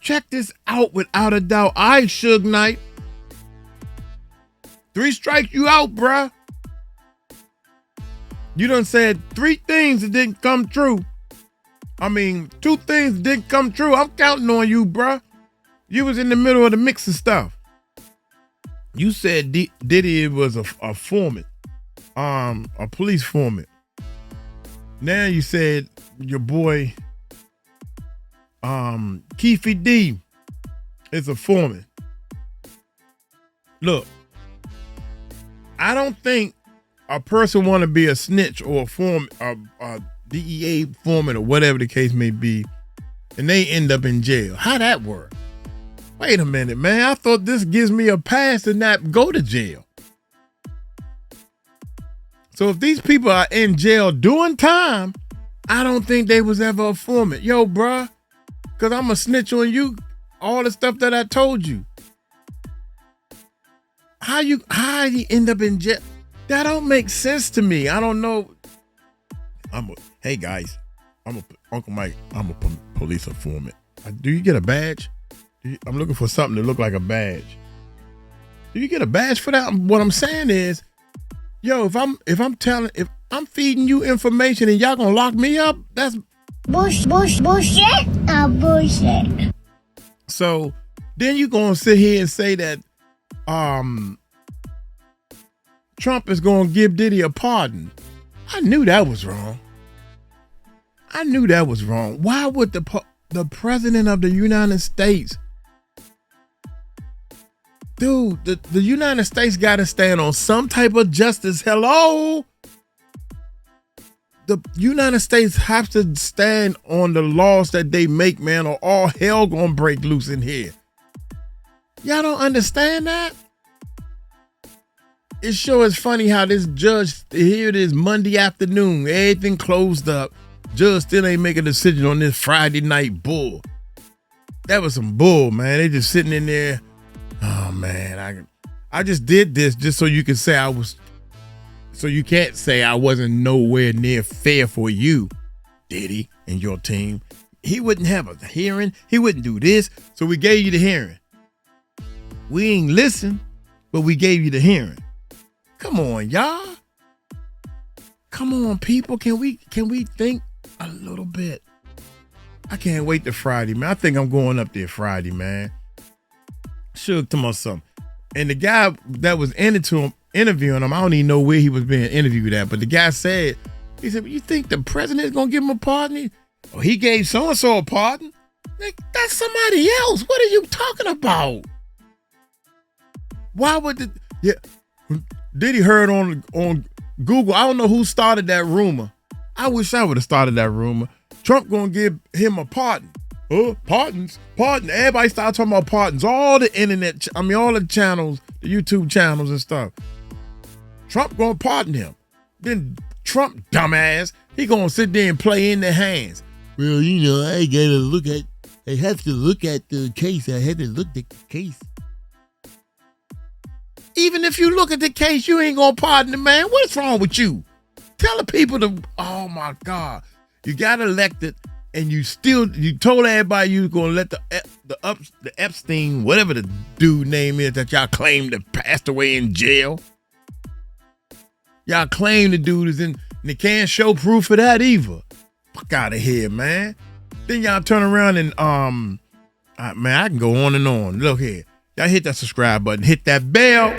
Check this out without a doubt. I Suge Knight. 3 strikes, you out, bruh. You done said 3 things that didn't come true. 2 things that didn't come true. I'm counting on you, bruh. You was in the middle of the mix of stuff. You said Diddy was a foreman, a police foreman. Now you said your boy, Keefy D is a foreman. Look, I don't think a person want to be a snitch or a foreman, a DEA foreman or whatever the case may be, and they end up in jail. How that work? Wait a minute, man. I thought this gives me a pass to not go to jail. So if these people are in jail doing time, I don't think they was ever a foreman. Yo, bruh, because I'm a snitch on you, all the stuff that I told you. How you end up in jail? That don't make sense to me. I don't know. Hey guys, Uncle Mike. I'm a police informant. Do you get a badge? I'm looking for something to look like a badge. Do you get a badge for that? What I'm saying is, yo, if I'm feeding you information and y'all gonna lock me up, that's bullshit. Bullshit. So then you gonna sit here and say that Trump is gonna give Diddy a pardon. I knew that was wrong. Why would the president of the United States, dude, the United States got to stand on some type of justice. Hello? The United States have to stand on the laws that they make, man, or all hell gonna break loose in here. Y'all don't understand that? It sure is funny how this judge, here it is Monday afternoon, everything closed up. Judge still ain't make a decision on this Friday night bull. That was some bull, man. They just sitting in there. Oh man, I just did this just so you can say so you can't say I wasn't nowhere near fair for you, Diddy and your team. He wouldn't have a hearing. He wouldn't do this. So we gave you the hearing. We ain't listen, but we gave you the hearing. Come on, y'all. Come on, people. Can we think a little bit? I can't wait to Friday, man. I think I'm going up there Friday, man. Suge to myself. And the guy that was interviewing him, I don't even know where he was being interviewed at, but the guy said, he said, you think the president's going to give him a pardon? Oh, he gave so-and-so a pardon? That's somebody else. What are you talking about? Why would Diddy heard on Google, I don't know who started that rumor. I wish I would have started that rumor. Trump gonna give him a pardon. Pardons. Everybody started talking about pardons. All the internet, all the channels, the YouTube channels and stuff. Trump gonna pardon him. Then Trump, dumbass, he gonna sit there and play in their hands. Well, I have to look at the case. I had to look at the case. Even if you look at the case, you ain't gonna pardon the man. What's wrong with you? Tell the people oh my God. You got elected and you told everybody you was gonna let the Epstein, whatever the dude name is that y'all claim that passed away in jail. Y'all claim the dude is in, and they can't show proof of that either. Fuck out of here, man. Then y'all turn around and man, I can go on and on. Look here. Y'all hit that subscribe button, hit that bell.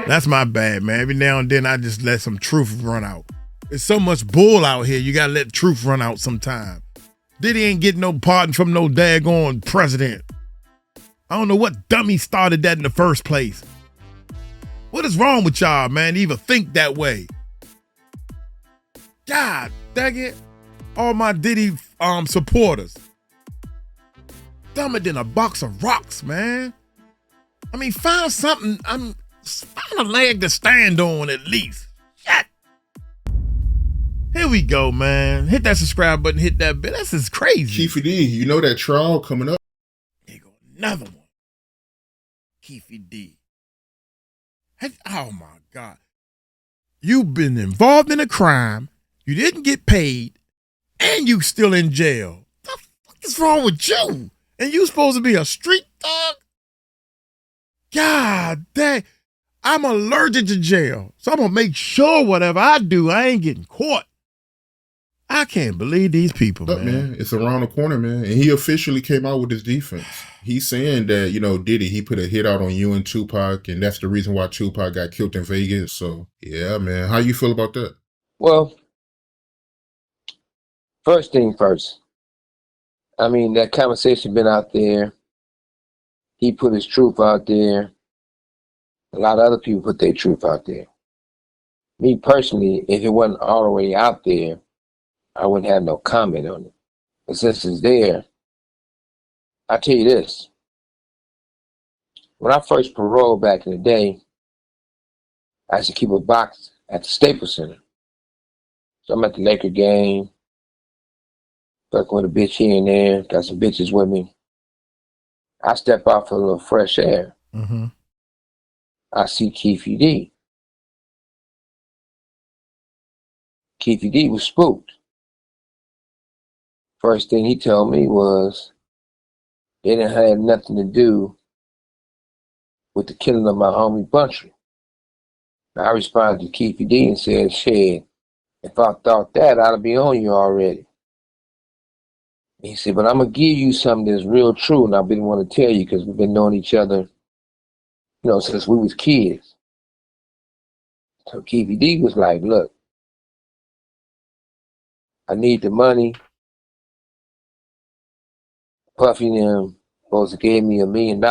That's my bad, man. Every now and then I just let some truth run out. There's so much bull out here, you gotta let truth run out sometime. Diddy ain't getting no pardon from no daggone president. I don't know what dummy started that in the first place. What is wrong with y'all, man, to even think that way? God dang it. All my Diddy supporters. Dumber than a box of rocks, man. Find something. Find a leg to stand on at least. Shit. Here we go, man. Hit that subscribe button. Hit that bell. This is crazy. Keefy D, you know that trial coming up. Here go another one. Keefy D. Oh my God. You've been involved in a crime. You didn't get paid, and you still in jail. What the fuck is wrong with you? And you supposed to be a street thug? God dang. I'm allergic to jail. So I'm going to make sure whatever I do, I ain't getting caught. I can't believe these people, Up, man. It's around the corner, man. And he officially came out with his defense. He's saying that, Diddy, he put a hit out on you and Tupac, and that's the reason why Tupac got killed in Vegas. So, yeah, man. How you feel about that? Well, first thing first. I mean, that conversation been out there. He put his truth out there. A lot of other people put their truth out there. Me personally, if it wasn't already out there, I wouldn't have no comment on it. But since it's there, I tell you this. When I first paroled back in the day, I used to keep a box at the Staples Center. So I'm at the Laker game, fucking with a bitch here and there, got some bitches with me. I step out for a little fresh air. Mm-hmm. I see Keefy D. Keefy D was spooked. First thing he told me was they didn't have nothing to do with the killing of my homie Buntry. I responded to Keefy D and said, shit, if I thought that, I'd be on you already. He said, but I'm going to give you something that's real true, and I didn't want to tell you because we've been knowing each other, since we was kids. So Keefy D was like, look, I need the money. Puffy and them supposed to gave me $1 million.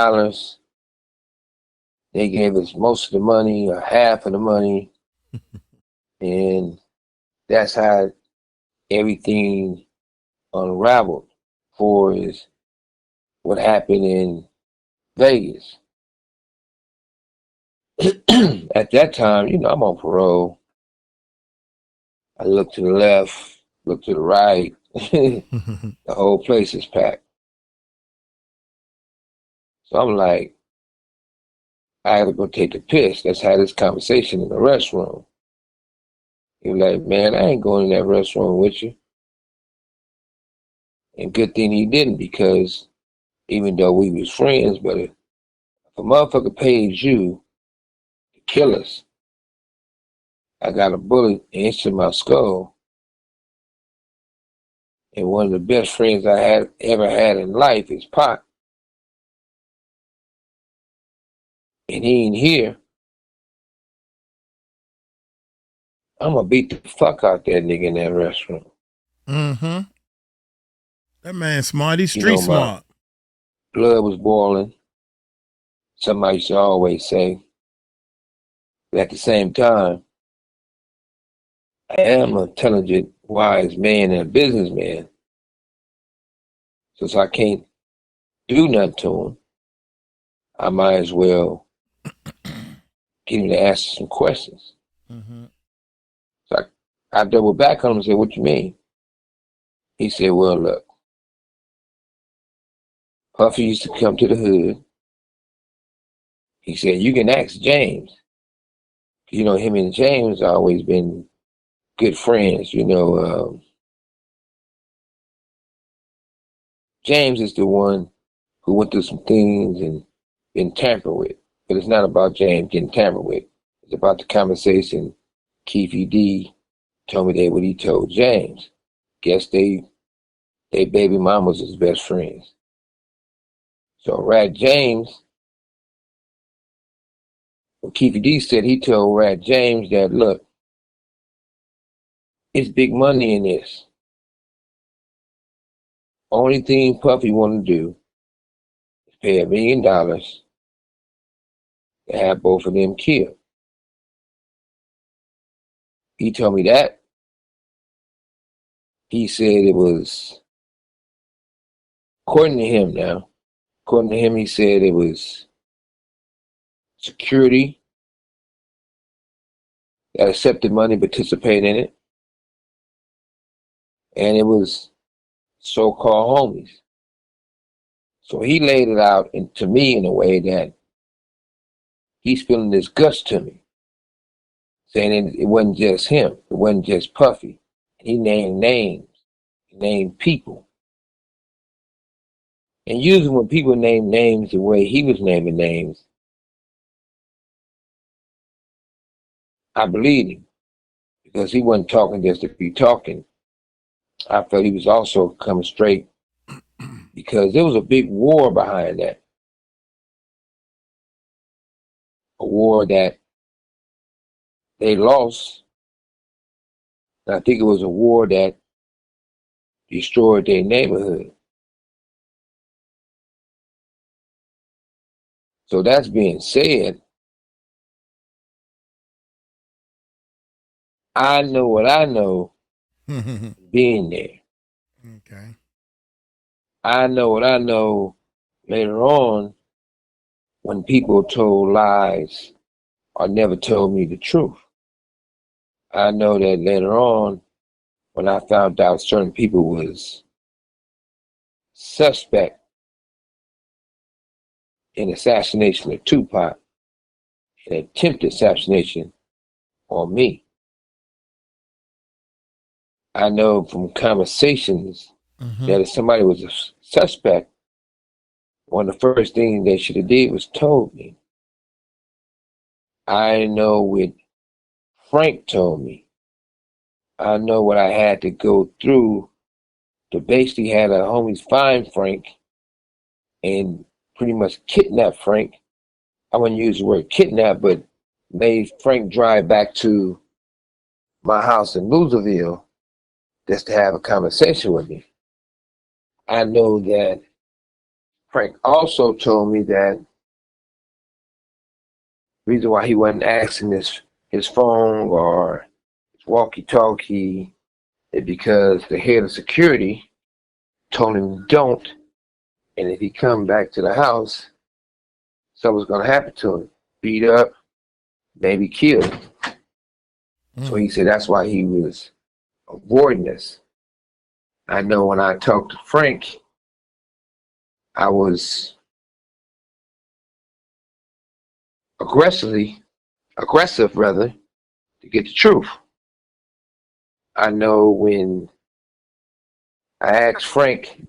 They gave us most of the money, or half of the money. And that's how everything unraveled for is what happened in Vegas. At that time, I'm on parole. I look to the left, look to the right. The whole place is packed. So I'm like, I gotta go take a piss. Let's have this conversation in the restroom. He was like, man, I ain't going in that restroom with you. And good thing he didn't, because even though we was friends, but if a motherfucker paid you to kill us, I got a bullet into my skull. And one of the best friends I had ever had in life is Pac. And he ain't here. I'm gonna beat the fuck out that nigga in that restroom. Mm-hmm. That man smart. He's street smart. Blood was boiling. Somebody used to always say. But at the same time, I am an intelligent, wise man and a businessman. Since I can't do nothing to him, I might as well get him to answer some questions. Mm-hmm. So I doubled back on him and said, what you mean? He said, well, look, Puffy used to come to the hood. He said, you can ask James. Him and James always been good friends. James is the one who went through some things and been tampered with. But it's not about James getting tampered with. It's about the conversation Keefy D told me what he told James. Guess they baby mamas is best friends. So Rat James, Keefy D said he told Rat James that, look, it's big money in this. Only thing Puffy want to do is pay $1 million to have both of them killed. He told me that. He said it was, according to him, he said it was security that accepted money, participated in it. And it was so-called homies. So he laid it out to me in a way that he's spilling his guts to me, saying it wasn't just him, it wasn't just Puffy. He named names, he named people. And usually when people name names the way he was naming names, I believed him because he wasn't talking just to be talking. I felt he was also coming straight because there was a big war behind that. A war that they lost. And I think it was a war that destroyed their neighborhood. So that's being said, I know what I know being there. Okay. I know what I know later on when people told lies or never told me the truth. I know that later on when I found out certain people was suspect in assassination of Tupac, an attempted assassination on me. I know from conversations that if somebody was a suspect, one of the first things they should have did was told me. I know what Frank told me. I know what I had to go through to basically have the homies find Frank and pretty much kidnap Frank. I wouldn't use the word kidnap, but made Frank drive back to my house in Louisville just to have a conversation with me. I know that Frank also told me that the reason why he wasn't asking his phone or his walkie-talkie is because the head of security told him don't, and if he come back to the house, something's gonna happen to him. Beat up, maybe killed. So he said that's why he was avoiding this. I know when I talked to Frank, I was aggressive rather, to get the truth. I know when I asked Frank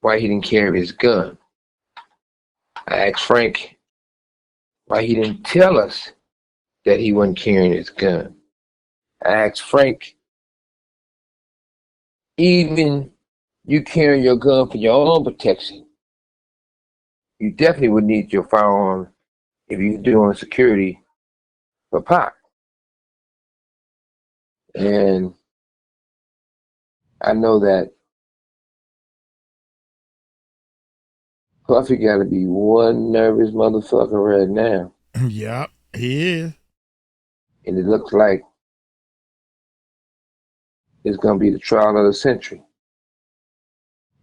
why he didn't carry his gun. I asked Frank why he didn't tell us that he wasn't carrying his gun. I asked Frank, even you carrying your gun for your own protection, you definitely would need your firearm if you're doing security for Pac. And I know that Puffy got to be one nervous motherfucker right now. Yep, he is. And it looks like it's going to be the trial of the century.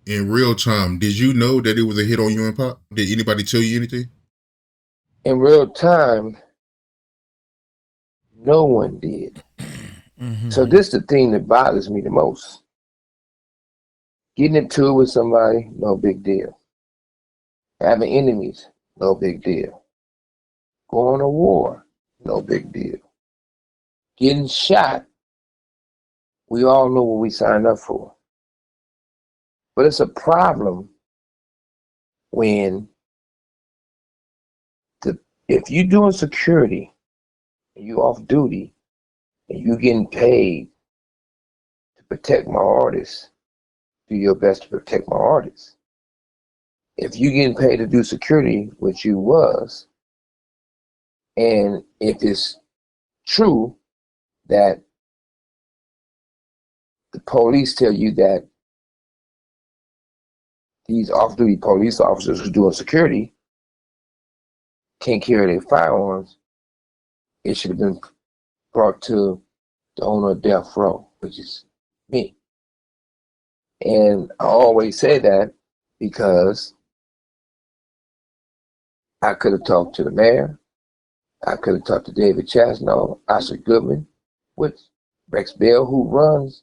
In real time, did you know that it was a hit on you and Pop? Did anybody tell you anything? In real time, no one did. So this is the thing that bothers me the most. Getting into it with somebody, no big deal. Having enemies, no big deal. Going to war, no big deal. Getting shot, we all know what we signed up for. But it's a problem when if you're doing security and you off duty and you getting paid to protect my artists, do your best to protect my artists. If you getting paid to do security, which you was, and if it's true that the police tell you that these off-duty police officers who doing security can't carry their firearms, it should have been brought to the owner of death row, which is me. And I always say that because I could have talked to the mayor, I could have talked to David Chasnow, Oscar Goodman, with Rex Bell, who runs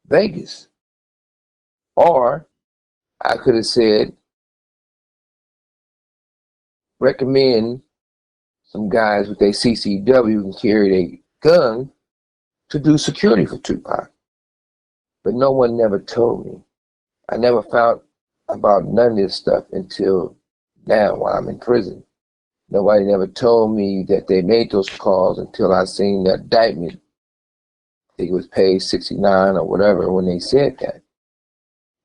Vegas. Or I could have said, recommend some guys with their CCW who can carry their gun to do security for Tupac. But no one never told me I never found about none of this stuff until now while I'm in prison. Nobody never told me that they made those calls until I seen the indictment. I think it was page 69 or whatever when they said that.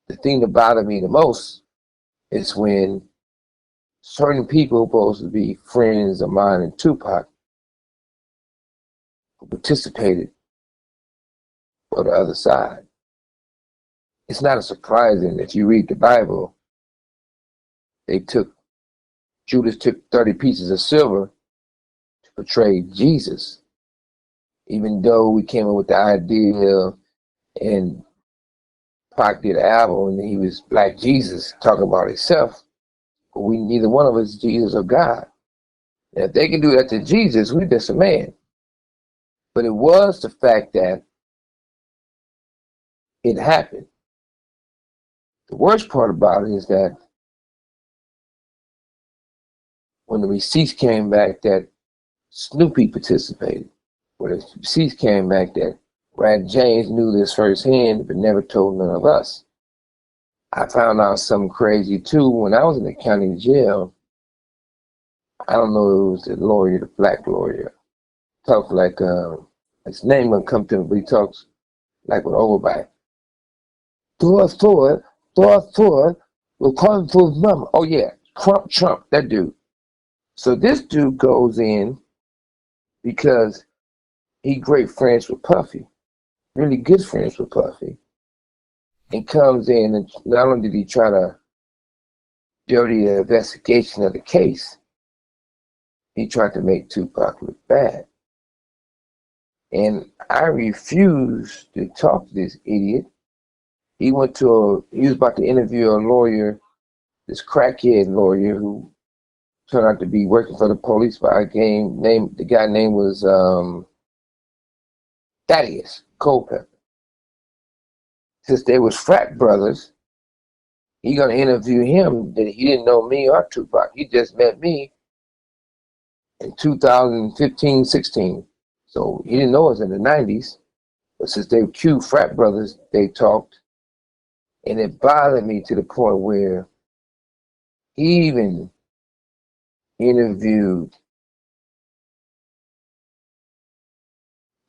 The thing that bothered me the most is when certain people supposed to be friends of mine and Tupac who participated for the other side. It's not surprising if you read the Bible, Judas took 30 pieces of silver to portray Jesus, even though we came up with the idea and Pac did an album and he was Black Jesus talking about himself, but neither one of us is Jesus or God. And if they can do that to Jesus, we're just a man. But it was the fact that it happened. The worst part about it is that when the receipts came back that Snoopy participated, when the receipts came back that Brad James knew this firsthand but never told none of us. I found out something crazy too. When I was in the county jail, I don't know if it was the lawyer, the black lawyer, talked like, his name wouldn't come to me, but he talks like with overbite. Thor, we're calling for his mama. Oh yeah, Trump, that dude. So this dude goes in because he great friends with Puffy, really good friends with Puffy, and comes in and not only did he try to dirty the investigation of the case, he tried to make Tupac look bad. And I refused to talk to this idiot. He was about to interview a lawyer, this crackhead lawyer who turned out to be working for the police by the guy name was Thaddeus Culpepper. Since they was frat brothers, he gonna interview him. That he didn't know me or Tupac. He just met me in 2015, 16. So he didn't know us in the 90s. But since they were cute frat brothers, they talked. And it bothered me to the point where he even interviewed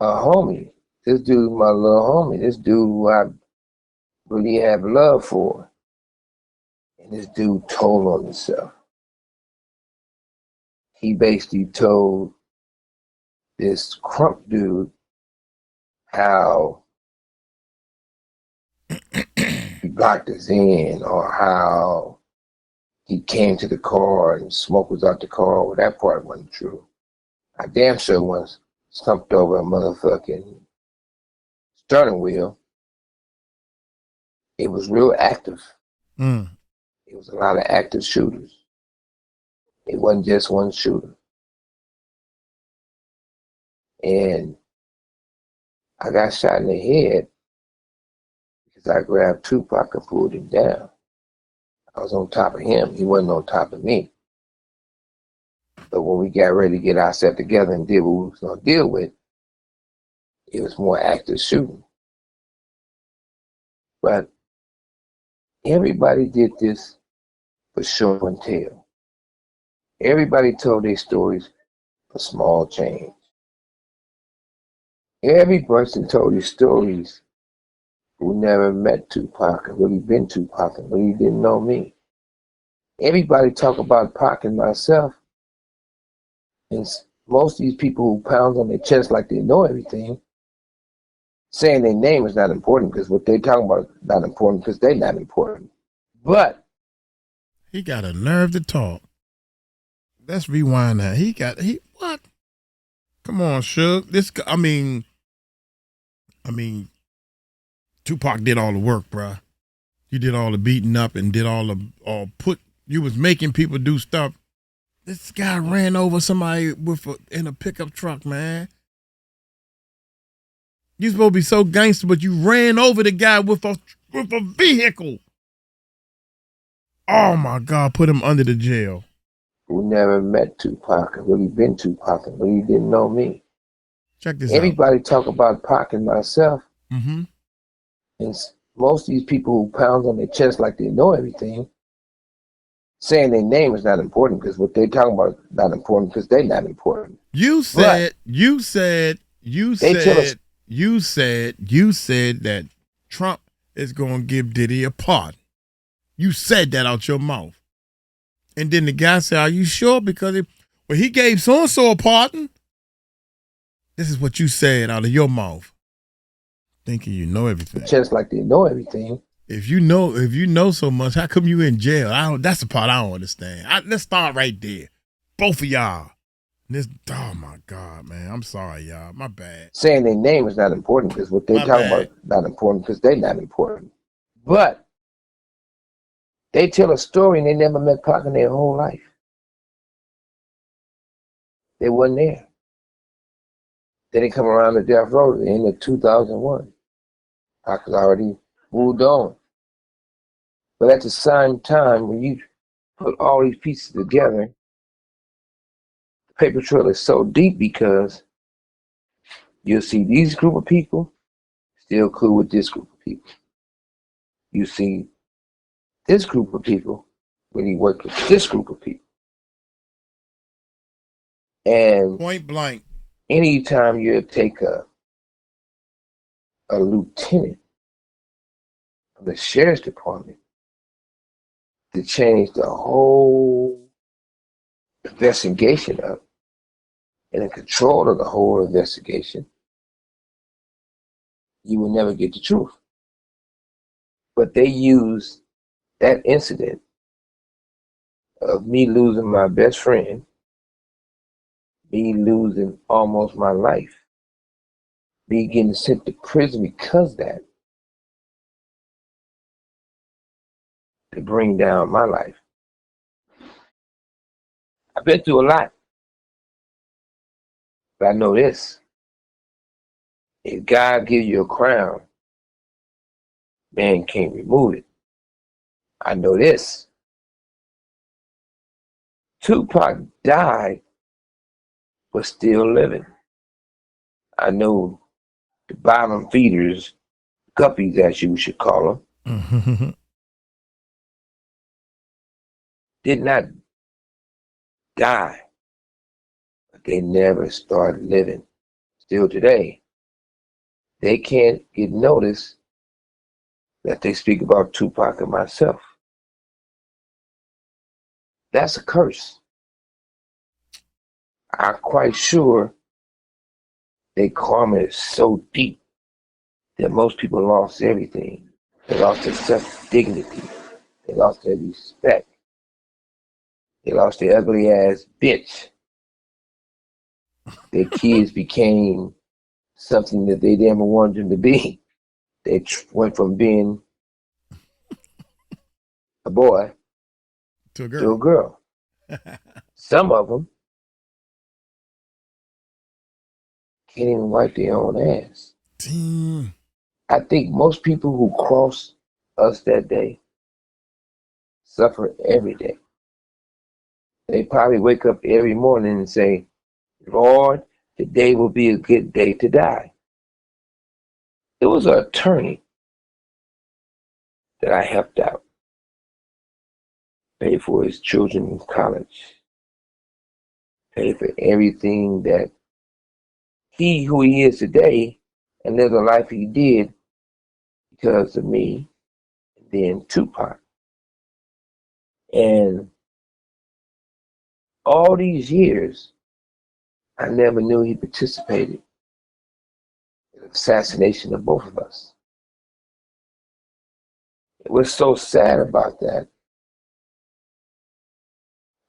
a homie. This dude, my little homie. This dude who I really have love for. And this dude told on himself. He basically told this Crump dude how he blocked us in, or how he came to the car and smoke was out the car. Well, that part wasn't true. I damn sure once stumped over a motherfucking steering wheel. It was real active. It was a lot of active shooters. It wasn't just one shooter. And I got shot in the head because I grabbed Tupac and pulled him down. I was on top of him. He wasn't on top of me. But when we got ready to get ourselves together and did what we was going to deal with, it was more active shooting. But everybody did this for show and tell. Everybody told their stories for small change. Every person told his stories who never met Tupac and really been Tupac and really didn't know me. Everybody talk about Pac and myself, and most of these people who pound on their chest like they know everything, saying their name is not important because what they talking about is not important because they're not important. But he got a nerve to talk. Let's rewind that. What? Come on, Suge. I mean, Tupac did all the work, bruh. You did all the beating up and did you was making people do stuff. This guy ran over somebody in a pickup truck, man. You supposed to be so gangster, but you ran over the guy with a vehicle. Oh my God, put him under the jail. Who never met Tupac and really been Tupac and really didn't know me. Check this out. Everybody talk about Pac and myself. Mm-hmm. And most of these people who pound on their chest like they know everything, saying their name is not important because what they're talking about is not important because they're not important. You said that Trump is going to give Diddy a pardon. You said that out your mouth. And then the guy said, are you sure? Because he gave so-and-so a pardon. This is what you said out of your mouth. Thinking you know everything. Just like they know everything. If you know so much, how come you in jail? That's the part I don't understand. Let's start right there. Both of y'all. Oh my God, man. I'm sorry, y'all. My bad. Saying their name is not important because what they're talking about is not important because they're not important. But they tell a story and they never met Pac in their whole life. They wasn't there. They didn't come around to death row at the end of 2001. Pac was already moved on. But at the same time, when you put all these pieces together, the paper trail is so deep because you'll see these group of people still cool with this group of people. You see this group of people when he worked with this group of people. And point blank, anytime you take a lieutenant of the sheriff's department to change the whole investigation up and in control of the whole investigation, you will never get the truth. But they use that incident of me losing my best friend, me losing almost my life, me getting sent to prison because of that, to bring down my life. I've been through a lot, but I know this. If God gives you a crown, man can't remove it. I know this. Tupac died, but still living. I know the bottom feeders, guppies as you should call them, did not die, but they never started living. Still today, they can't get noticed that they speak about Tupac and myself. That's a curse. I'm quite sure their karma is so deep that most people lost everything. They lost their self-dignity. They lost their respect. They lost their ugly ass bitch. Their kids became something that they never wanted them to be. They went from being a boy to a girl. Some of them can't even wipe their own ass. I think most people who cross us that day suffer every day. They probably wake up every morning and say, Lord, today will be a good day to die. There was an attorney that I helped out, paid for his children's college, paid for everything that who he is today, and live the life he did because of me, and then Tupac. And all these years, I never knew he participated in the assassination of both of us. It was so sad about that.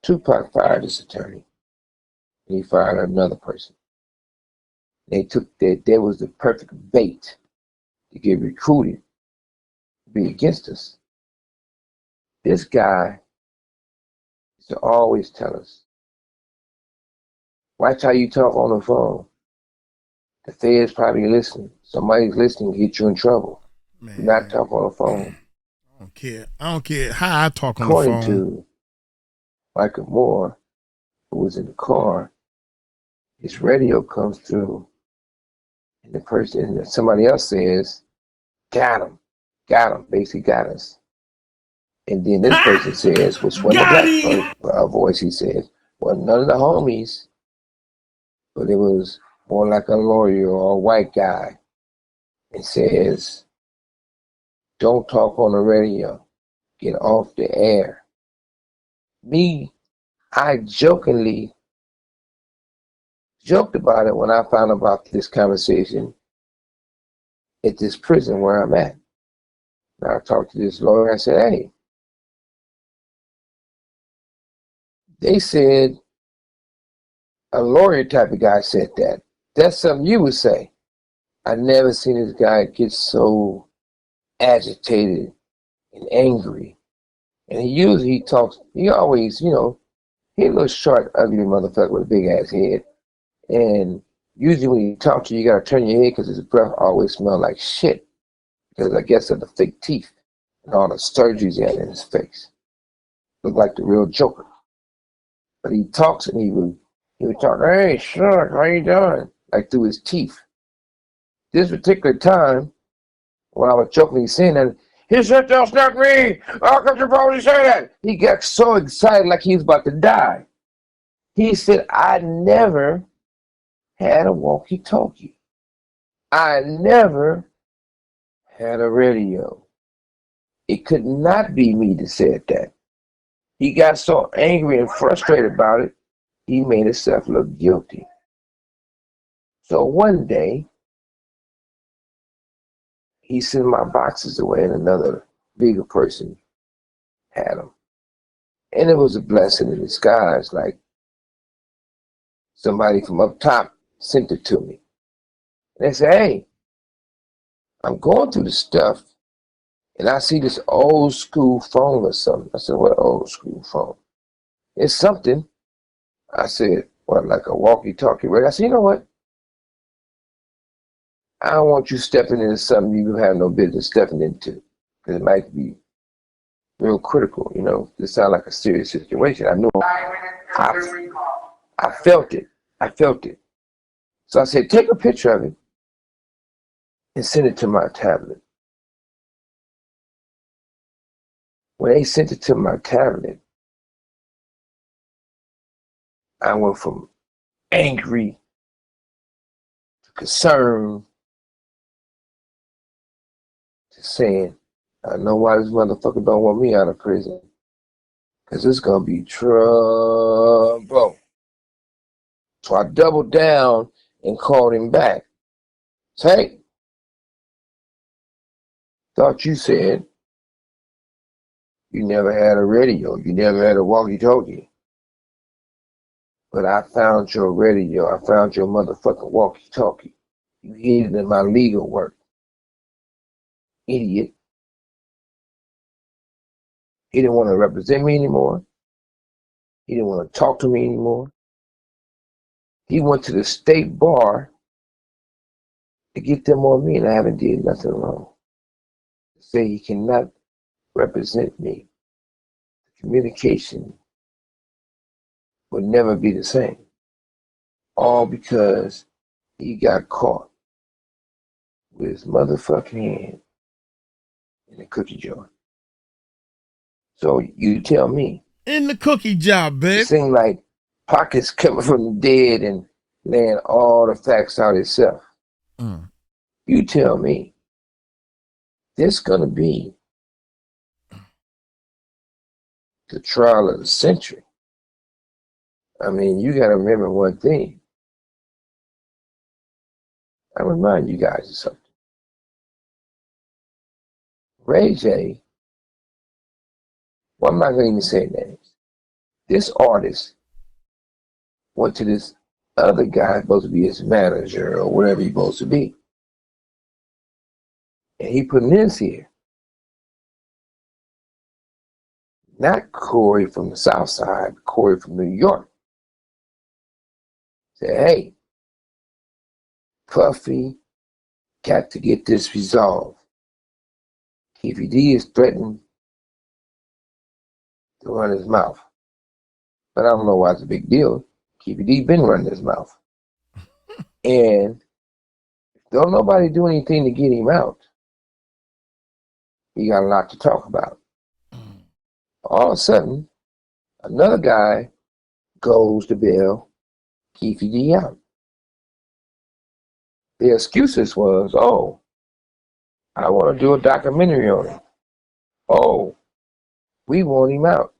Tupac fired his attorney, and he fired another person. They took that there was the perfect bait to get recruited to be against us. This guy used to always tell us, watch how you talk on the phone. The Fed's probably listening. Somebody's listening to get you in trouble. Man, do not talk on the phone. I don't care how I talk on According the phone. to Michael Moore, who was in the car, his radio comes through, and somebody else says, got him, got him, basically got us. And then this person says, which wasn't a Got black voice, he says, well, none of the homies, but it was more like a lawyer or a white guy. It says, don't talk on the radio, get off the air. I jokingly joked about it when I found about this conversation at this prison where I'm at. Now I talked to this lawyer, I said, hey, they said a lawyer type of guy said that. That's something you would say. I never seen this guy get so agitated and angry. And he talks, he always, he a little short, ugly motherfucker with a big ass head. And usually when he talks to you, you gotta turn your head because his breath always smells like shit. Because I guess of the fake teeth and all the surgeries he had in his face. Looked like the real Joker. But he talks and he would talk, hey, Suge, how you doing? Like through his teeth. This particular time, when I was jokingly saying that, he said, that's not me. How could you probably say that? He got so excited like he was about to die. He said, I never had a walkie-talkie. I never had a radio. It could not be me that said that. He got so angry and frustrated about it, he made himself look guilty. So one day, he sent my boxes away and another bigger person had them. And it was a blessing in disguise, like somebody from up top sent it to me. And they said, hey, I'm going through the stuff and I see this old school phone or something. I said, what old school phone? It's something. I said, what, like a walkie-talkie radio? I said, you know what? I don't want you stepping into something you have no business stepping into. Because it might be real critical, This sounds like a serious situation. I know I felt it. So I said, take a picture of it and send it to my tablet. When they sent it to my tablet, I went from angry to concerned to saying, I know why this motherfucker don't want me out of prison. Because it's going to be trouble. So I doubled down and called him back. Say, thought you said you never had a radio. You never had a walkie-talkie. But I found your radio. I found your motherfucking walkie-talkie. You hid it in my legal work. Idiot. He didn't want to represent me anymore. He didn't want to talk to me anymore. He went to the state bar to get them on me, and I haven't did nothing wrong. Say he cannot represent me. Communication would never be the same. All because he got caught with his motherfucking hand in the cookie jar. So you tell me. In the cookie jar, babe. It seemed like Pockets coming from the dead and laying all the facts out himself. You tell me. This gonna be the trial of the century. I mean, you gotta remember one thing. I remind you guys of something. Ray J, well, I'm not gonna even say names. This artist went to this other guy supposed to be his manager or whatever he's supposed to be. And he put this here. Not Corey from the South Side, but Corey from New York. Said, hey, Puffy got to get this resolved. Keefy D is threatening to run his mouth. But I don't know why it's a big deal. Keefy D been running his mouth. And don't nobody do anything to get him out. He got a lot to talk about. All of a sudden, another guy goes to bail Keefe D out. The excuses was, oh, I want to do a documentary on him. Oh, we want him out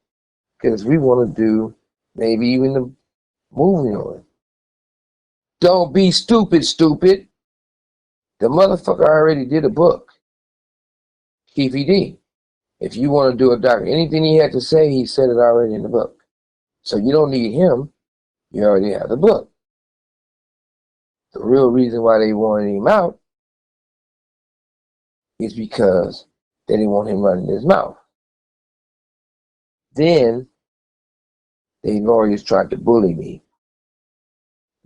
because we want to do maybe even a movie on him. Don't be stupid, stupid. The motherfucker already did a book. Keefe D. If you want to do a doc, anything he had to say, he said it already in the book. So you don't need him. You already have the book. The real reason why they wanted him out is because they didn't want him running his mouth. Then the lawyers tried to bully me.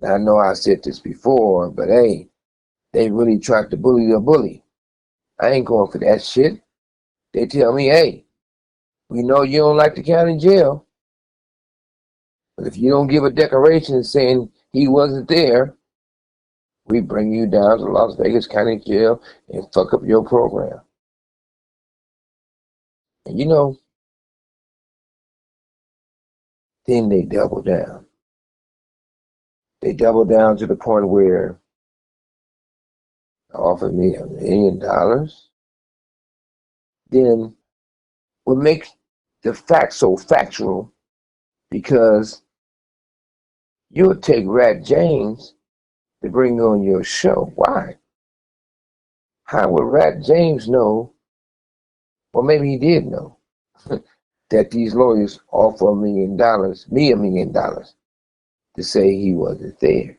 Now, I know I said this before, but hey, they really tried to bully the bully. I ain't going for that shit. They tell me, hey, we know you don't like the county jail, but if you don't give a declaration saying he wasn't there, we bring you down to Las Vegas County Jail and fuck up your program. And you know, then they double down. They double down to the point where they offered me $1 million. Then what makes the facts so factual, because you'll take Rat James to bring on your show. Why? How would Rat James know, or maybe he did know, that these lawyers offer $1 million, me $1 million, to say he wasn't there?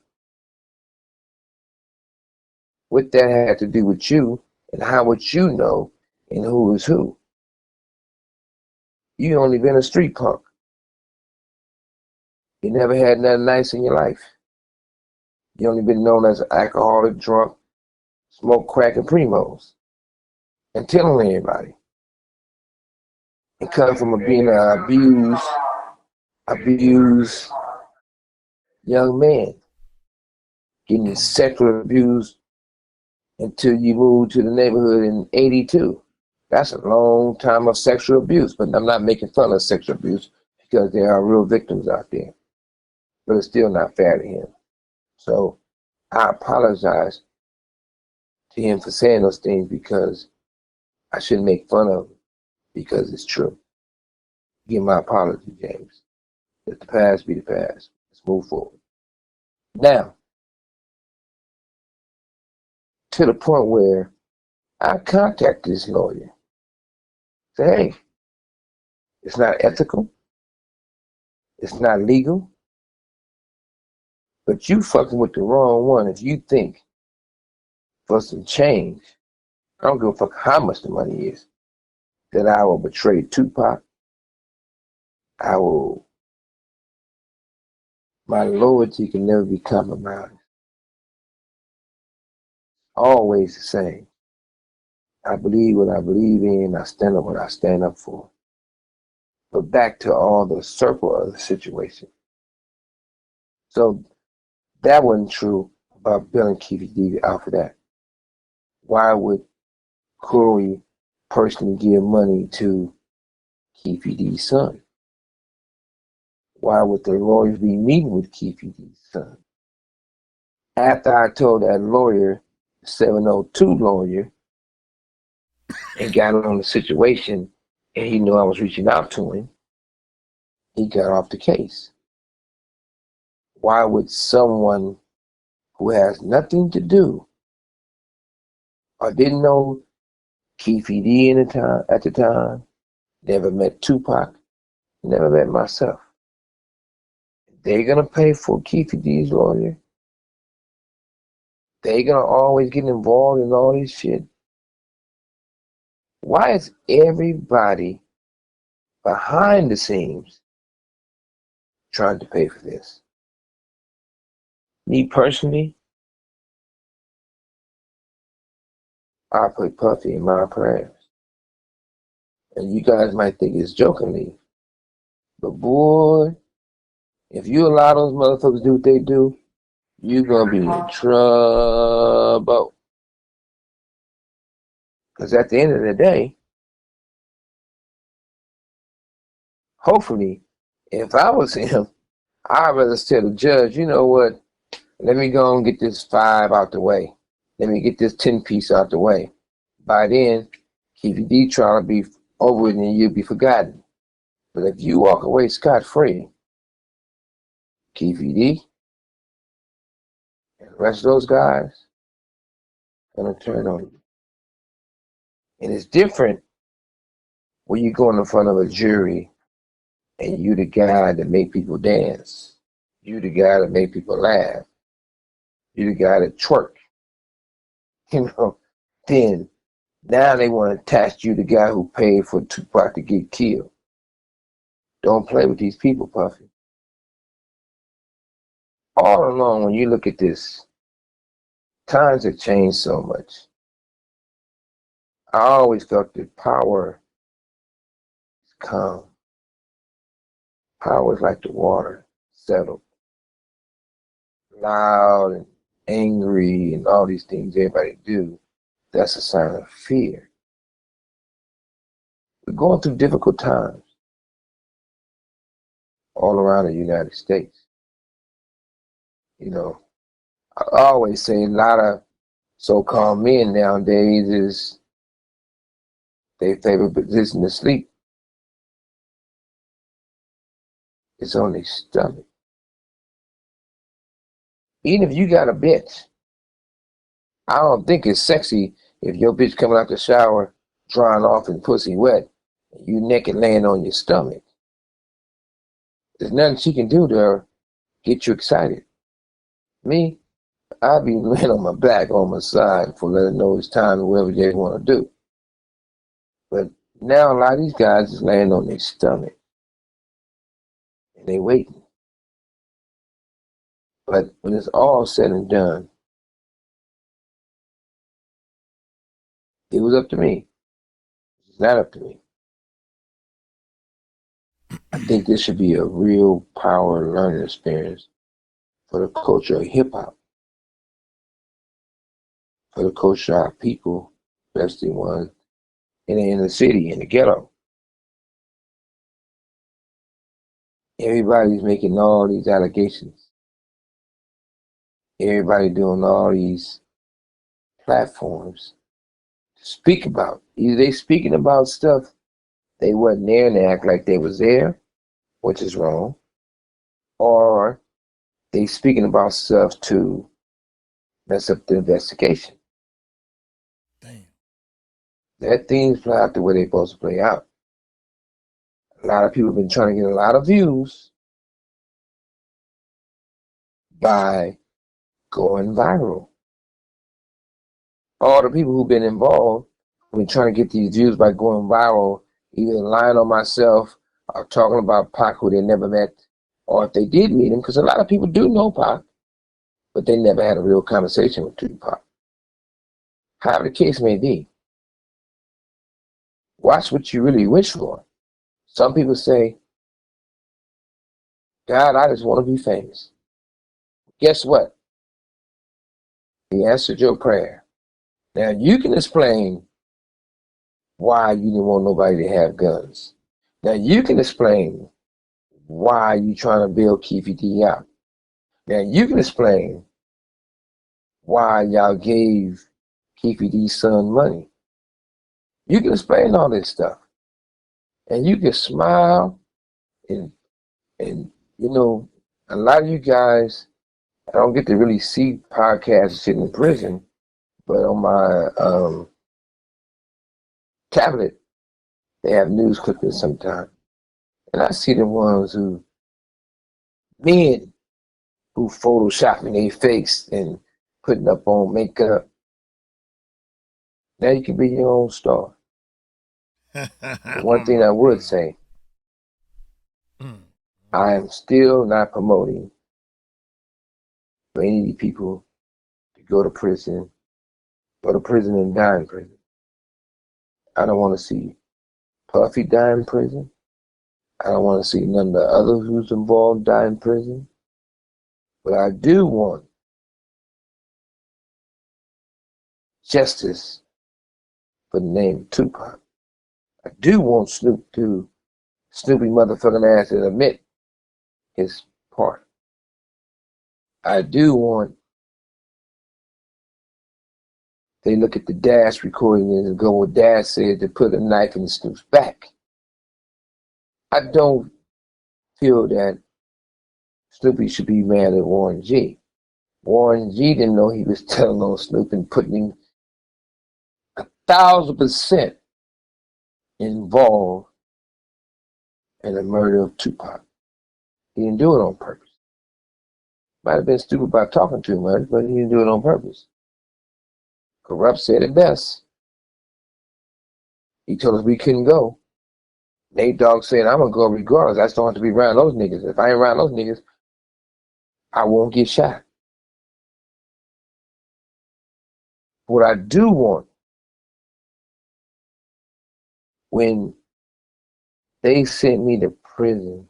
What that had to do with you, and how would you know, and who is who? You only been a street punk. You never had nothing nice in your life. You only been known as an alcoholic, drunk, smoke crack and primos, and telling everybody. And come from being an abused young man, getting sexual abuse until you moved to the neighborhood in '82. That's a long time of sexual abuse, but I'm not making fun of sexual abuse because there are real victims out there. But it's still not fair to him. So I apologize to him for saying those things, because I shouldn't make fun of him, because it's true. Give my apology, James. Let the past be the past. Let's move forward. Now, to the point where I contacted this lawyer. Say, hey, it's not ethical. It's not legal. But you fucking with the wrong one if you think for some change, I don't give a fuck how much the money is, that I will betray Tupac. My loyalty can never be compromised. Always the same. I believe what I believe in. I stand up what I stand up for. But back to all the circle of the situation. So that wasn't true about billing Keefe D out for that. Why would Corey personally give money to Keefe D's son? Why would the lawyers be meeting with Keefe D's son? After I told that lawyer, 702 lawyer, and got on the situation, and he knew I was reaching out to him, he got off the case. Why would someone who has nothing to do or didn't know Keefe D at the time, never met Tupac, never met myself, they're going to pay for Keefe D's lawyer? They're going to always get involved in all this shit? Why is everybody behind the scenes trying to pay for this? Me personally, I put Puffy in my prayers. And you guys might think it's jokingly, but boy, if you allow those motherfuckers to do what they do, you're going to be in trouble. Because at the end of the day, hopefully, if I was him, I'd rather tell the judge, you know what, let me go and get this 5 out the way. Let me get this 10-piece out the way. By then, Keefe D trial will be over and you'll be forgotten. But if you walk away scot-free, Keefe D and the rest of those guys are going to turn on you. And it's different when you go in front of a jury and you the guy that make people dance. You the guy that make people laugh. You the guy that twerk. Then now they want to attach you the guy who paid for Tupac to get killed. Don't play with these people, Puffy. All along, when you look at this, times have changed so much. I always felt that power is calm. Power is like the water, settled, loud and angry and all these things everybody do. That's a sign of fear. We're going through difficult times all around the United States. I always say a lot of so-called men nowadays is their favorite position to sleep is on their stomach. Even if you got a bitch, I don't think it's sexy if your bitch coming out the shower drying off and pussy wet, and you naked laying on your stomach. There's nothing she can do to get you excited. Me, I'd be laying on my back, on my side, for letting know it's time to whatever they want to do. But now a lot of these guys is laying on their stomach. And they waiting. But when it's all said and done, it was up to me. It's not up to me. I think this should be a real power learning experience for the culture of hip-hop. For the culture of our people, especially ones in the city, in the ghetto. Everybody's making all these allegations. Everybody doing all these platforms to speak about. Either they speaking about stuff they wasn't there and they act like they was there, which is wrong, or they speaking about stuff to mess up the investigation. Damn. That things play out the way they're supposed to play out. A lot of people have been trying to get a lot of views by going viral. All the people who've been involved have been trying to get these views by going viral, either lying on myself or talking about Pac who they never met, or if they did meet him, because a lot of people do know Pac, but they never had a real conversation with Tupac. However the case may be, watch what you really wish for. Some people say, God, I just want to be famous. Guess what? He answered your prayer. Now you can explain why you didn't want nobody to have guns. Now you can explain why you trying to bail Keefe D out. Now you can explain why y'all gave Keefe D's son money. You can explain all this stuff. And you can smile and a lot of you guys, I don't get to really see podcasts sitting in prison, but on my tablet, they have news clippings sometimes. And I see the ones men who photoshopping their face and putting up on makeup. Now you can be your own star. One thing I would say, I am still not promoting for any of you people to go to prison and die in prison. I don't want to see Puffy die in prison. I don't want to see none of the others who's involved die in prison. But I do want justice for the name Tupac. I do want Snoop to Snoopy motherfucking ass to admit his part. I do want they look at the Dash recording and go what Dash said to put a knife in Snoop's back. I don't feel that Snoopy should be mad at Warren G. Warren G didn't know he was telling on Snoop and putting him 1,000% involved in the murder of Tupac. He didn't do it on purpose. Might have been stupid by talking to him, but he didn't do it on purpose. Corrupt said it best. He told us we couldn't go. Nate Dogg said, I'm going to go regardless. I still have to be around those niggas. If I ain't around those niggas, I won't get shot. What I do want, when they sent me to prison,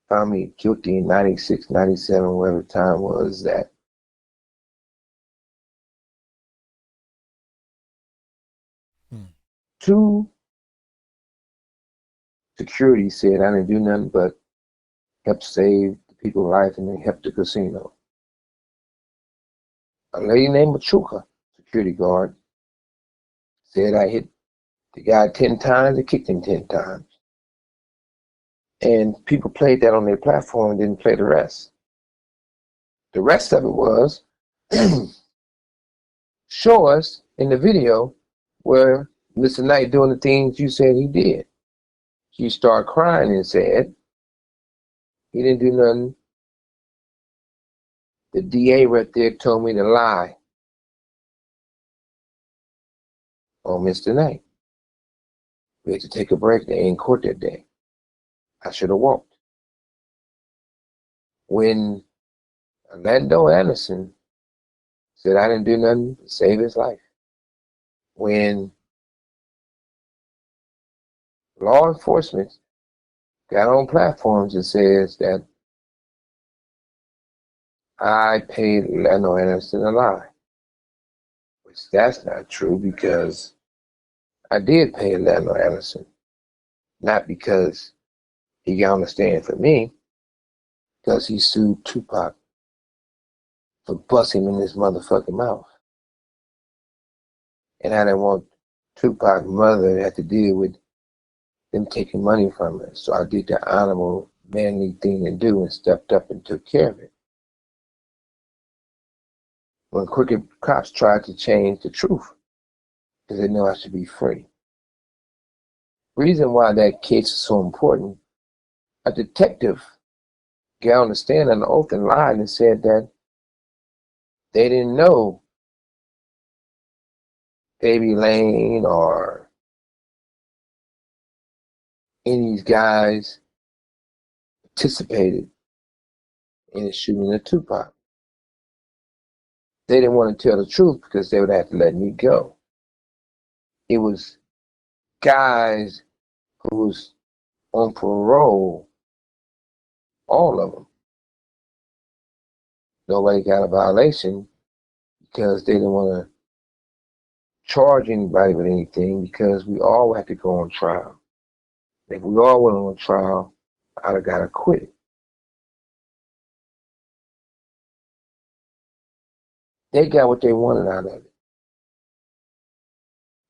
found me guilty in 96, 97, whatever time was that, two security said I didn't do nothing but help save the people's life and then help the casino. A lady named Machuca, security guard, said I hit the guy 10 times and kicked him 10 times. And people played that on their platform and didn't play the rest. The rest of it was show us in the video where Mr. Knight doing the things you said he did. She started crying and said he didn't do nothing. The DA right there told me to lie on Mr. Knight. We had to take a break. They ain't court that day. I should have walked. When Orlando Anderson said I didn't do nothing to save his life. When law enforcement got on platforms and says that I paid Orlando Anderson a lie, which that's not true because I did pay Orlando Anderson, not because he got on the stand for me, because he sued Tupac for busting him in his motherfucking mouth. And I didn't want Tupac's mother to have to deal with them taking money from her. So I did the honorable, manly thing to do and stepped up and took care of it. When crooked cops tried to change the truth, because they know I should be free. Reason why that case is so important, a detective got on the stand on the oath and lied and said that they didn't know Baby Lane or any of these guys participated in the shooting of Tupac. They didn't want to tell the truth because they would have to let me go. It was guys who was on parole, all of them. Nobody got a violation because they didn't want to charge anybody with anything because we all had to go on trial. If we all went on trial, I'd have got acquitted. They got what they wanted out of it.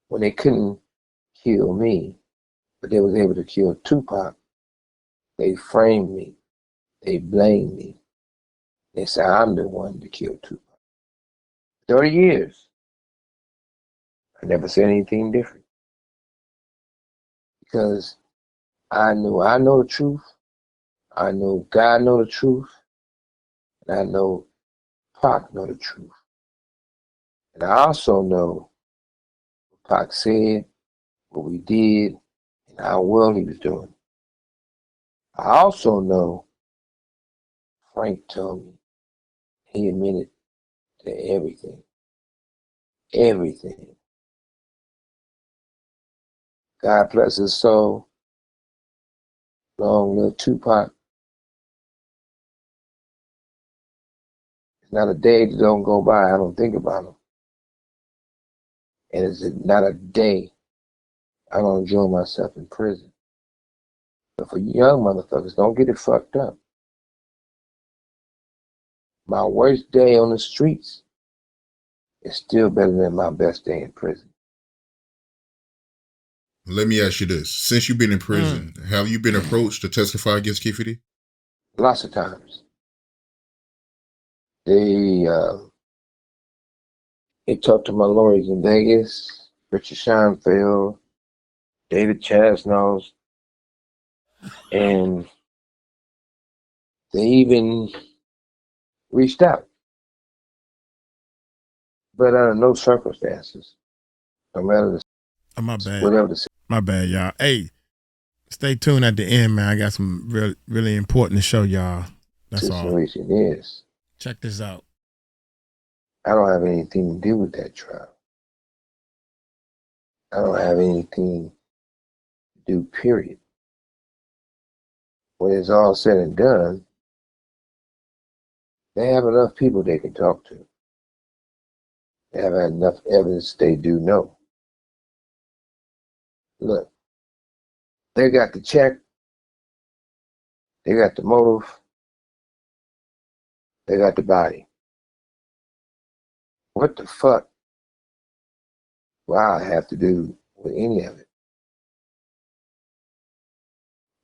When they couldn't kill me, but they was able to kill Tupac, they framed me. They blamed me. They said I'm the one to kill Tupac. 30 years. I never said anything different. Because I know the truth. I know God know the truth. And I know Pac know the truth. And I also know what Pac said, what we did, and how well he was doing. I also know Frank told me he admitted to everything. Everything. God bless his soul. Long live Tupac. It's not a day that don't go by I don't think about him. And it's not a day I don't enjoy myself in prison. But for you young motherfuckers, don't get it fucked up. My worst day on the streets is still better than my best day in prison. Let me ask you this. Since you've been in prison, have you been approached to testify against Keefe D? Lots of times. They talked to my lawyers in Vegas, Richard Scheinfeld, David Chasnows, and they even reached out. But under no circumstances, no matter the my bad. whatever the My bad, y'all. Hey, stay tuned at the end, man. I got some really important to show y'all. That's all. situation is. Check this out. I don't have anything to do with that trial. I don't have anything to do, period. When it's all said and done, they have enough people they can talk to. They have enough evidence they do know. Look, they got the check, they got the motive, they got the body. What the fuck will I have to do with any of it?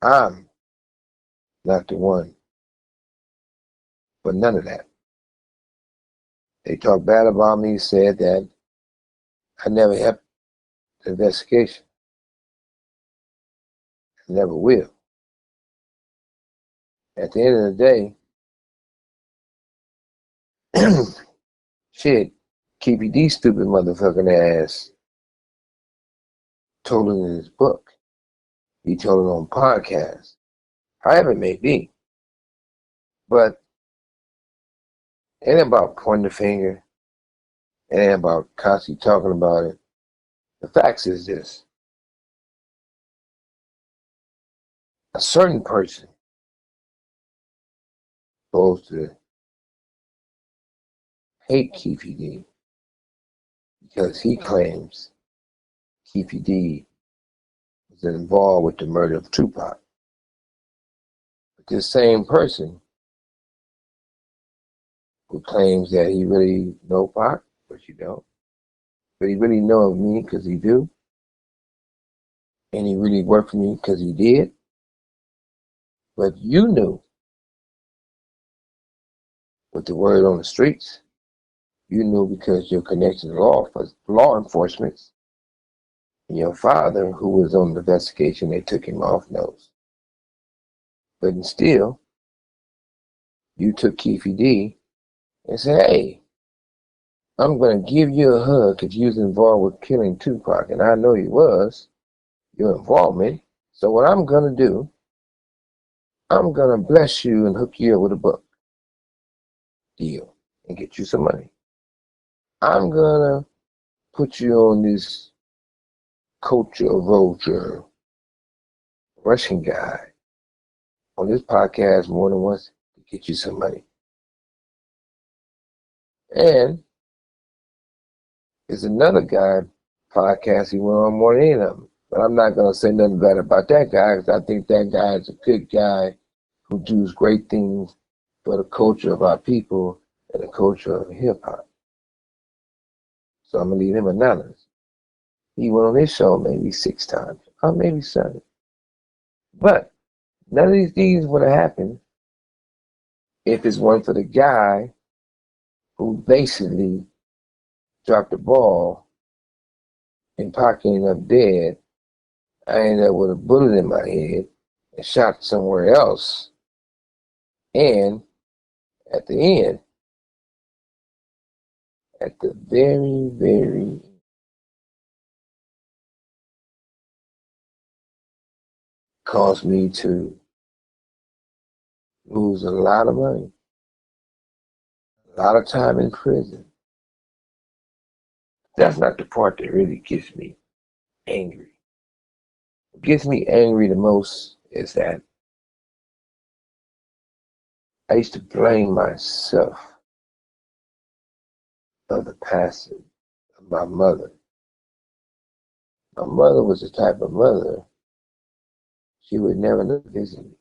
I'm not the one for none of that. They talk bad about me, said that I never helped the investigation. I never will. At the end of the day, shit, Keefe D stupid motherfucking ass told it in his book. He told it on podcasts. However it may be. But it ain't about pointing the finger. It ain't about constantly talking about it. The facts is this. A certain person supposed to hate Keefe D because he claims Keefe D was involved with the murder of Tupac. But this same person who claims that he really know Pac, but you don't, but he really know of me because he do, and he really worked for me because he did, but you knew with the word on the streets, you knew because your connection to law enforcement, and your father, who was on the investigation, they took him off, knows. But still, you took Keefe D and said, hey, I'm going to give you a hug if you was involved with killing Tupac, and I know you was, your involvement. So what I'm going to do, I'm going to bless you and hook you up with a book deal and get you some money. I'm going to put you on this culture vulture Russian guy on this podcast more than once to get you some money. And there's another guy podcast he went on more than any of them. But I'm not going to say nothing bad about that guy because I think that guy is a good guy who does great things for the culture of our people and the culture of hip hop. So I'm going to leave him anonymous. He went on his show maybe 6 times, or maybe 7. But none of these things would have happened if it's one for the guy who basically dropped the ball and Pac ended up dead. I ended up with a bullet in my head and shot somewhere else. And at the end, at the very, very caused me to lose a lot of money, a lot of time in prison. That's not the part that really gets me angry. What gets me angry the most is that I used to blame myself of the passing of my mother. My mother was the type of mother, she would never visit me.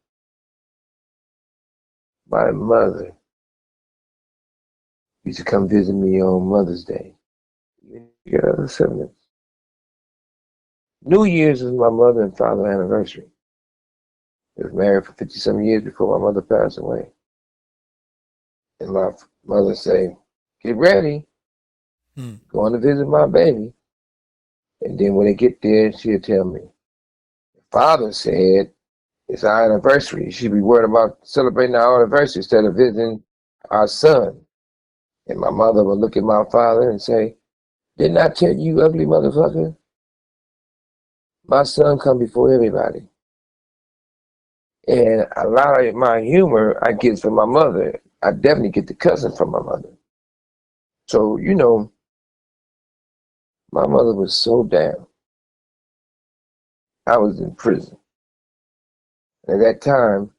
My mother used to come visit me on Mother's Day. You got other siblings. New Year's is my mother and father's anniversary. They was married for 57 years before my mother passed away. And my mother say, get ready, going to visit my baby. And then when they get there, she'll tell me, father said it's our anniversary. You should be worried about celebrating our anniversary instead of visiting our son. And my mother would look at my father and say, didn't I tell you, ugly motherfucker? My son come before everybody. And a lot of my humor I get from my mother. I definitely get the cousin from my mother. So, you know, my mother was so down. I was in prison. At that time,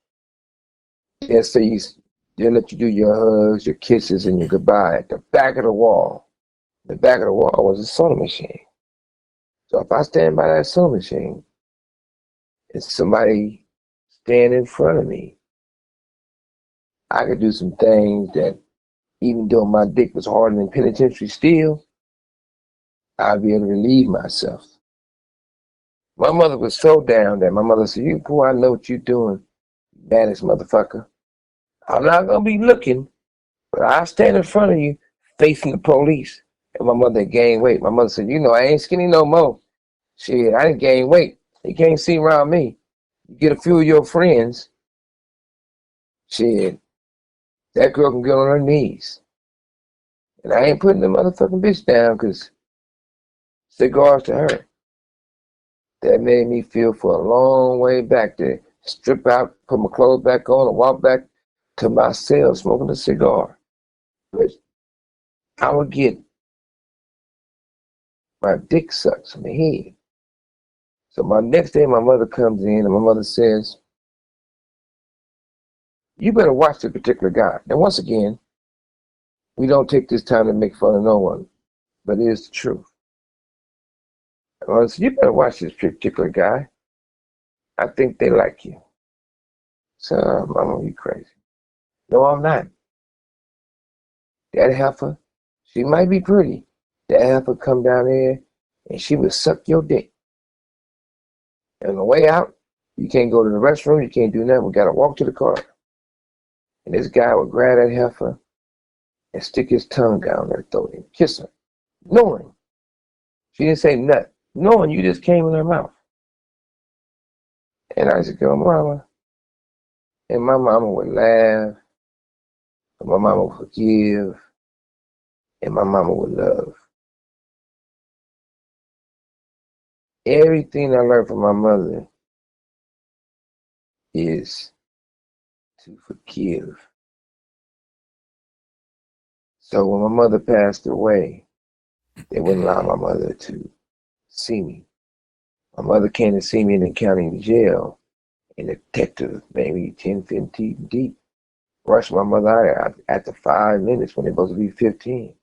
they'll let you do your hugs, your kisses, and your goodbye at the back of the wall. The back of the wall was a soda machine. So if I stand by that soda machine and somebody stand in front of me, I could do some things that, even though my dick was harder than penitentiary steel, I'd be able to relieve myself. My mother was so down that my mother said, you boy, I know what you're doing, baddest motherfucker. I'm not going to be looking, but I'll stand in front of you facing the police. And my mother gained weight. My mother said, you know, I ain't skinny no more. Shit, I didn't gain weight. You can't see around me. You get a few of your friends, shit, that girl can get on her knees. And I ain't putting the motherfucking bitch down because cigars to her. That made me feel for a long way back to strip out, put my clothes back on, and walk back to my cell smoking a cigar. But I would get my dick sucked from the head. So my next day, my mother comes in and my mother says, you better watch this particular guy. Now, once again, we don't take this time to make fun of no one, but it is the truth. I said, you better watch this particular guy. I think they like you. So, Mama, you crazy. No, I'm not. That heifer, she might be pretty. That heifer come down there and she would suck your dick. And on the way out, you can't go to the restroom, you can't do nothing. We gotta walk to the car. And this guy would grab that heifer and stick his tongue down her throat and kiss her, knowing. She didn't say nut, knowing you just came in her mouth. And I said, go, Mama. And my mama would laugh, and my mama would forgive, and my mama would love. Everything I learned from my mother is to forgive. So when my mother passed away, they wouldn't allow my mother to see me. My mother came to see me in the county jail, and the detective, maybe 10, 15 deep, rushed my mother out after 5 minutes when they're supposed to be 15.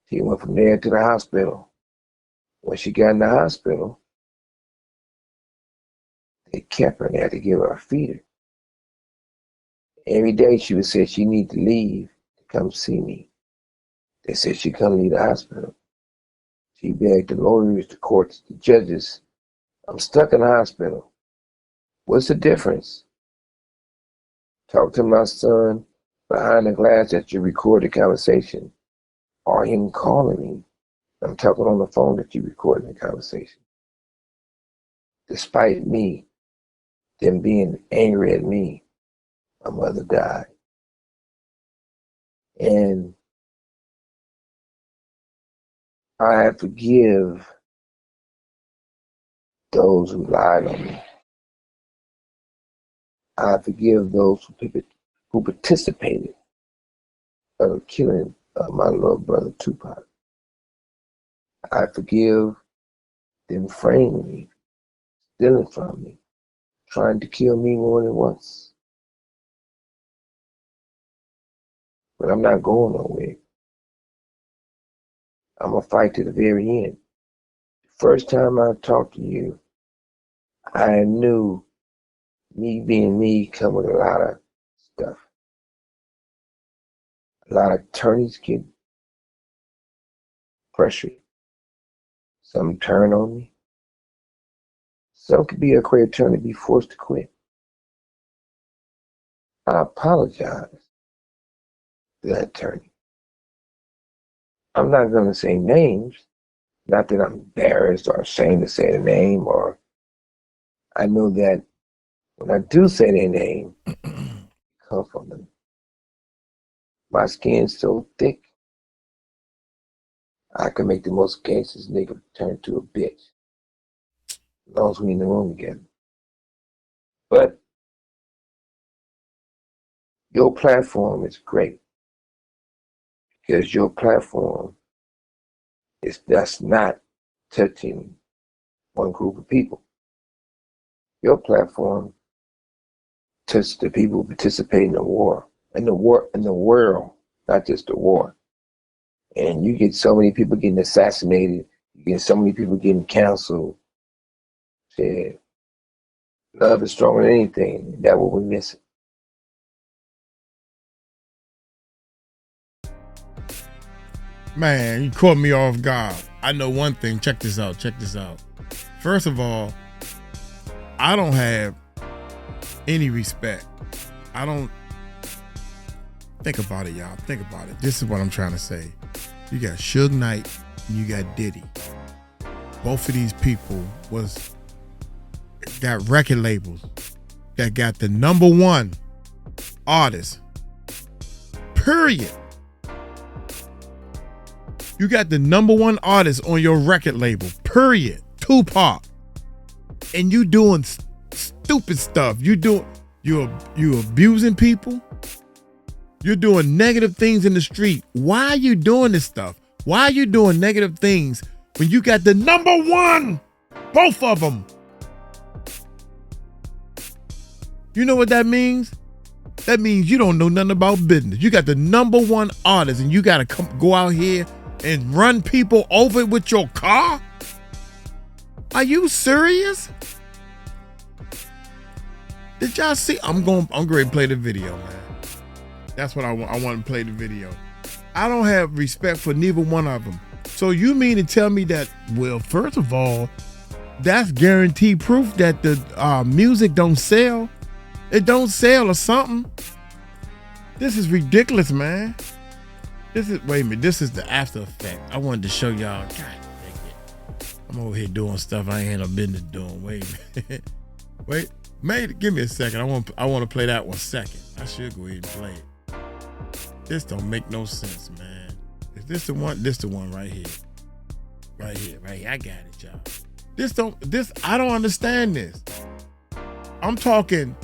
She went from there to the hospital. When she got in the hospital, they kept her. They had to give her a feeder. Every day she would say she need to leave to come see me. They said she couldn't leave the hospital. She begged the lawyers, the courts, the judges, I'm stuck in the hospital. What's the difference? Talk to my son behind the glass that you record the conversation, or him calling me. I'm talking on the phone that you recording the conversation. Despite me, them being angry at me, my mother died. And I forgive those who lied on me. I forgive those who participated in the killing of my little brother Tupac. I forgive them framing me, stealing from me, trying to kill me more than once. But I'm not going nowhere. I'm going to fight to the very end. The first time I talked to you, I knew me being me come with a lot of stuff. A lot of attorneys get pressured. Some turn on me. Some could be a great attorney be forced to quit. I apologize to that attorney. I'm not going to say names. Not that I'm embarrassed or ashamed to say the name, or I know that when I do say their name, it comes from them. My skin's so thick, I can make the most gangsters nigga turn to a bitch. As long as we in the room together. But your platform is great. Because your platform is just not touching one group of people. Your platform touches the people who participate in the war, in the world, not just the war. And you get so many people getting assassinated, you get so many people getting canceled. Said, love is stronger than anything. That's what we're missing. Man, you caught me off guard. I know one thing. Check this out. First of all, I don't have any respect. I don't. Think about it, y'all. Think about it. This is what I'm trying to say. You got Suge Knight and you got Diddy. Both of these people got record labels that got the #1 artist. Period. You got the #1 artist on your record label. Period. Tupac. And you doing stupid stuff. You're abusing people. You're doing negative things in the street. Why are you doing this stuff? Why are you doing negative things when you got the #1? Both of them. You know what that means? That means you don't know nothing about business. You got the #1 artist and you got to go out here and run people over with your car? Are you serious? Did y'all see? I'm going to play the video, man. That's what I want. I want to play the video. I don't have respect for neither one of them. So you mean to tell me that, well, first of all, that's guaranteed proof that the music don't sell? It don't sell or something? This is ridiculous, man. Wait a minute, this is the after effect. I wanted to show y'all. God dang it. I'm over here doing stuff I ain't had no business doing. Wait a minute. Wait, give me a second. I want to play that one second. I should go ahead and play it. This don't make no sense, man. Is this the one? This the one right here. Right here. I got it, y'all. I don't understand this. I'm talking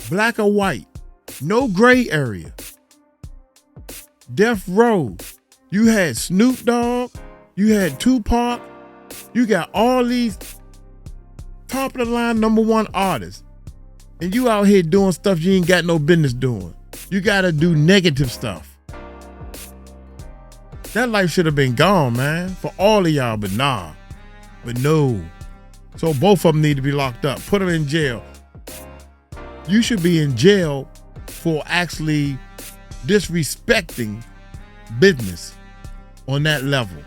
black or white. No gray area. Death Row. You had Snoop Dogg. You had Tupac. You got all these top of the line #1 artists. And you out here doing stuff you ain't got no business doing. You gotta do negative stuff. That life should have been gone, man, for all of y'all, but nah. But no. So both of them need to be locked up. Put them in jail. You should be in jail for actually disrespecting business on that level.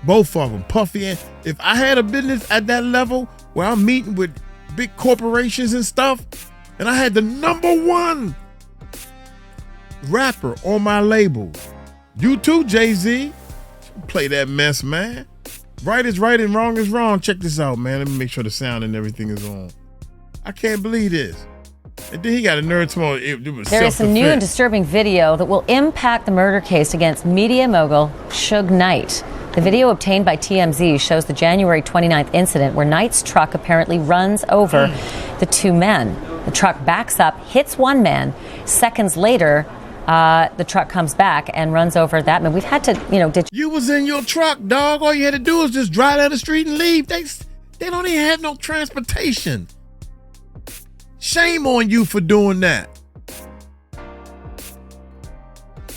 Both of them, Puffy and if I had a business at that level where I'm meeting with big corporations and stuff, and I had the #1 rapper on my label. You too, Jay-Z. Play that mess, man. Right is right and wrong is wrong. Check this out, man. Let me make sure the sound and everything is on. I can't believe this. And then he got a nerd tomorrow. There is some new and disturbing video that will impact the murder case against media mogul Suge Knight. The video obtained by TMZ shows the January 29th incident where Knight's truck apparently runs over the two men. The truck backs up, hits one man. Seconds later, the truck comes back and runs over that man. We've had to, You was in your truck, dog. All you had to do was just drive down the street and leave. They don't even have no transportation. Shame on you for doing that.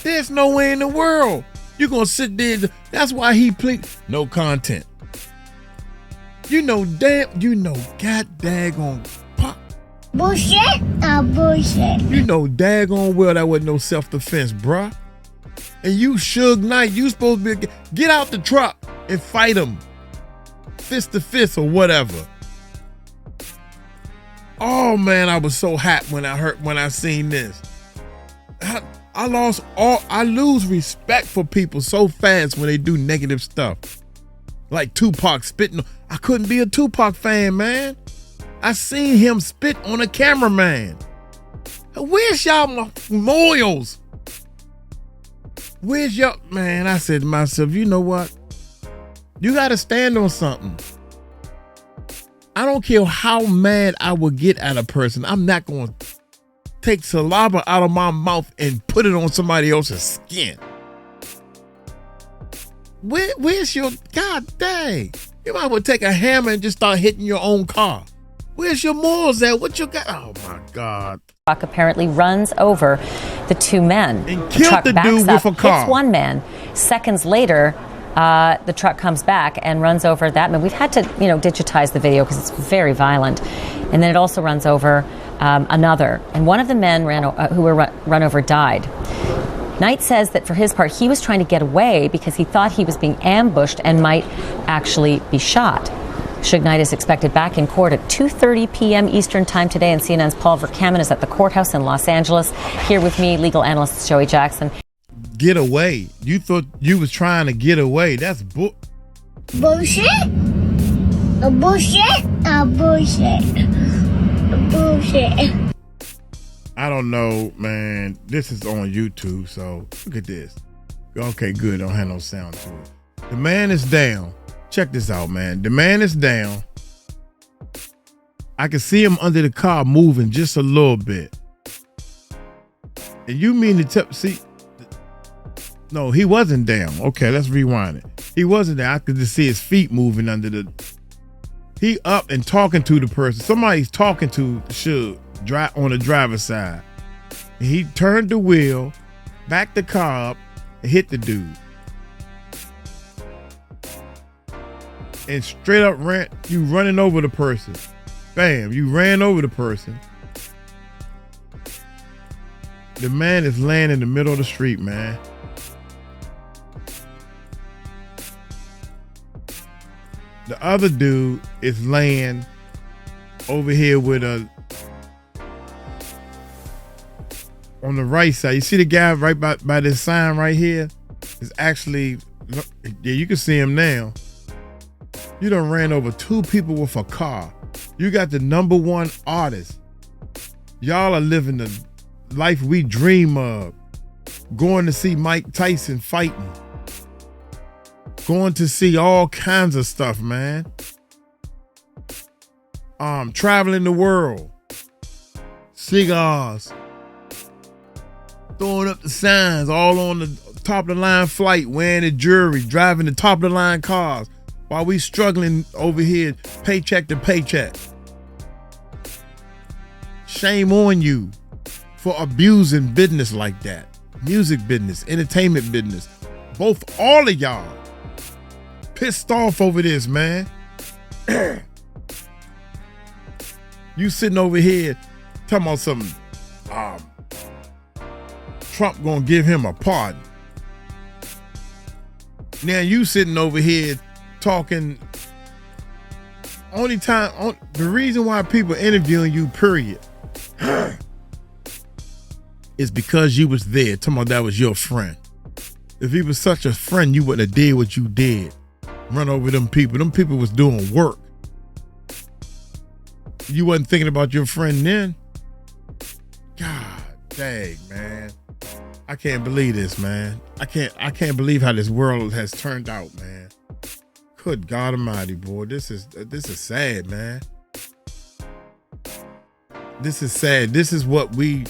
There's no way in the world you're going to sit there. That's why he plead no content. You know, god daggone pop. Bullshit. Bullshit. You know daggone well that wasn't no self-defense, bruh. And you Suge Knight, you supposed to be, get out the truck and fight him. Fist to fist or whatever. Oh man, I was so hot when I seen this. I lose respect for people so fast when they do negative stuff. Like Tupac spitting. I couldn't be a Tupac fan, man. I seen him spit on a cameraman. Where's y'all memorials? Where's your, man, I said to myself, you know what? You got to stand on something. I don't care how mad I will get at a person. I'm not going to take saliva out of my mouth and put it on somebody else's skin. Where's your, god dang. You might well take a hammer and just start hitting your own car. Where's your morals at? What you got? Oh my God. Truck apparently runs over the two men. And killed the dude with a car. Hits one man. Seconds later, the truck comes back and runs over that man. We've had to, digitize the video because it's very violent. And then it also runs over another. And one of the men who were run over died. Knight says that for his part, he was trying to get away because he thought he was being ambushed and might actually be shot. Suge Knight is expected back in court at 2:30 p.m. Eastern Time today, and CNN's Paul Verkaman is at the courthouse in Los Angeles. Here with me, legal analyst Joey Jackson. Get away. You thought you was trying to get away. That's bullshit. Bullshit. I don't know, man. This is on YouTube, so look at this. Okay, good. Don't have no sound to it. The man is down. Check this out, man. The man is down. I can see him under the car moving just a little bit. And you mean to see? No, he wasn't down. Okay, let's rewind it. He wasn't there. I could just see his feet moving under the. He up and talking to the person. Somebody's talking to Suge on the driver's side. And he turned the wheel, backed the car up, and hit the dude. And straight up you running over the person. Bam, you ran over the person. The man is laying in the middle of the street, man. The other dude is laying over here with on the right side. You see the guy right by this sign right here? Is actually, yeah, you can see him now. You done ran over two people with a car. You got the #1 artist. Y'all are living the life we dream of. Going to see Mike Tyson fighting. Going to see all kinds of stuff, man. Traveling the world. Cigars. Throwing up the signs all on the top of the line flight, wearing the jewelry, driving the top of the line cars. While we struggling over here, paycheck to paycheck. Shame on you for abusing business like that. Music business, entertainment business. All of y'all pissed off over this, man. You sitting over here talking about something. Trump gonna give him a pardon. Now you sitting over here talking. The reason why people interviewing you, period, is because you was there. Talking about that was your friend. If he was such a friend, you wouldn't have did what you did. Run over them people. Them people was doing work. You wasn't thinking about your friend then. God dang, man. I can't believe this, man. I can't believe how this world has turned out, man. Good God Almighty, boy. This is sad, man. This is sad. This is what we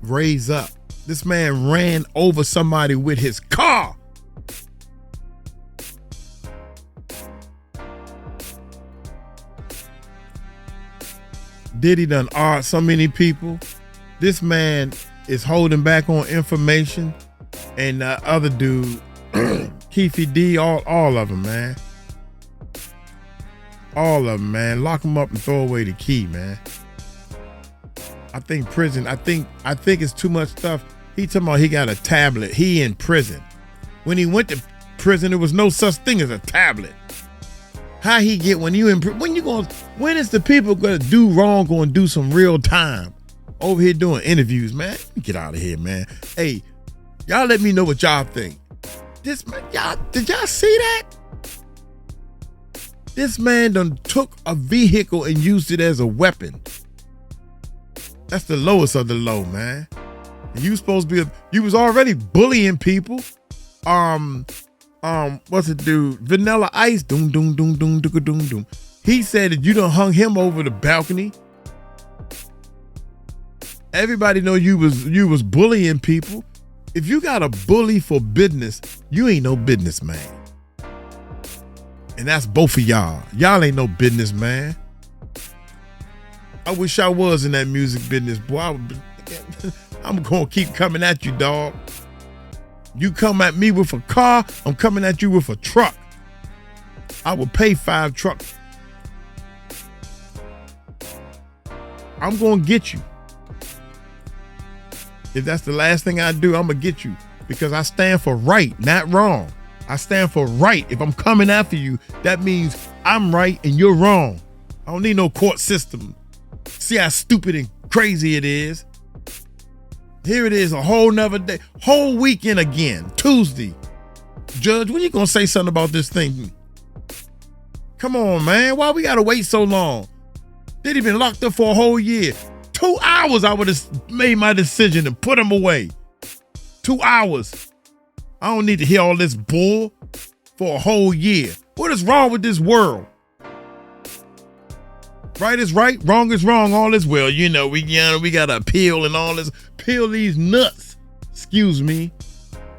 raise up. This man ran over somebody with his car. Diddy done art so many people. This man is holding back on information, and the other dude, Keefy D, all of them, man. All of them, man. Lock them up and throw away the key, man. I think prison, I think it's too much stuff. He talking about he got a tablet. He in prison. When he went to prison, there was no such thing as a tablet. How he get when you in when is the people gonna do wrong gonna do some real time? Over here doing interviews, man. Get out of here, man. Hey, y'all let me know what y'all think. Did y'all see that? This man done took a vehicle and used it as a weapon. That's the lowest of the low, man. And you supposed to be you was already bullying people. What's it do? Vanilla Ice, doom, doom, doom, doom, doom, doom, doom. He said that you done hung him over the balcony. Everybody know you was bullying people. If you got a bully for business, you ain't no businessman. And that's both of y'all. Y'all ain't no businessman. I wish I was in that music business, boy. I'm gonna keep coming at you, dog. You come at me with a car, I'm coming at you with a truck. I will pay 5 trucks. I'm gonna get you. If that's the last thing I do, I'm gonna get you because I stand for right, not wrong. I stand for right. If I'm coming after you, that means I'm right and you're wrong. I don't need no court system. See how stupid and crazy it is. Here it is, a whole nother day, whole weekend again, Tuesday. Judge, when you gonna say something about this thing? Come on, man. Why we gotta wait so long? They'd have been locked up for a whole year. 2 hours, I would have made my decision and put him away. 2 hours. I don't need to hear all this bull for a whole year. What is wrong with this world? Right is right, wrong is wrong. All is well. You know, we gotta appeal and all this. Peel these nuts. Excuse me.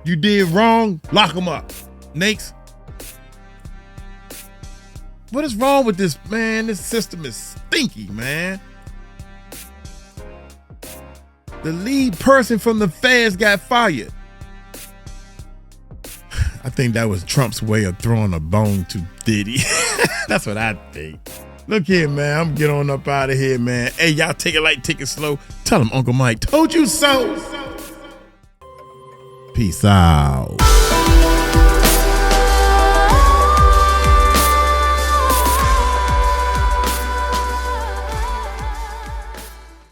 You did wrong, lock them up. Next. What is wrong with this, man? This system is stinky, man. The lead person from the feds got fired. I think that was Trump's way of throwing a bone to Diddy. That's what I think. Look here, man. I'm getting on up out of here, man. Hey, y'all take it light, take it slow. Tell him Uncle Mike told you so. Peace out.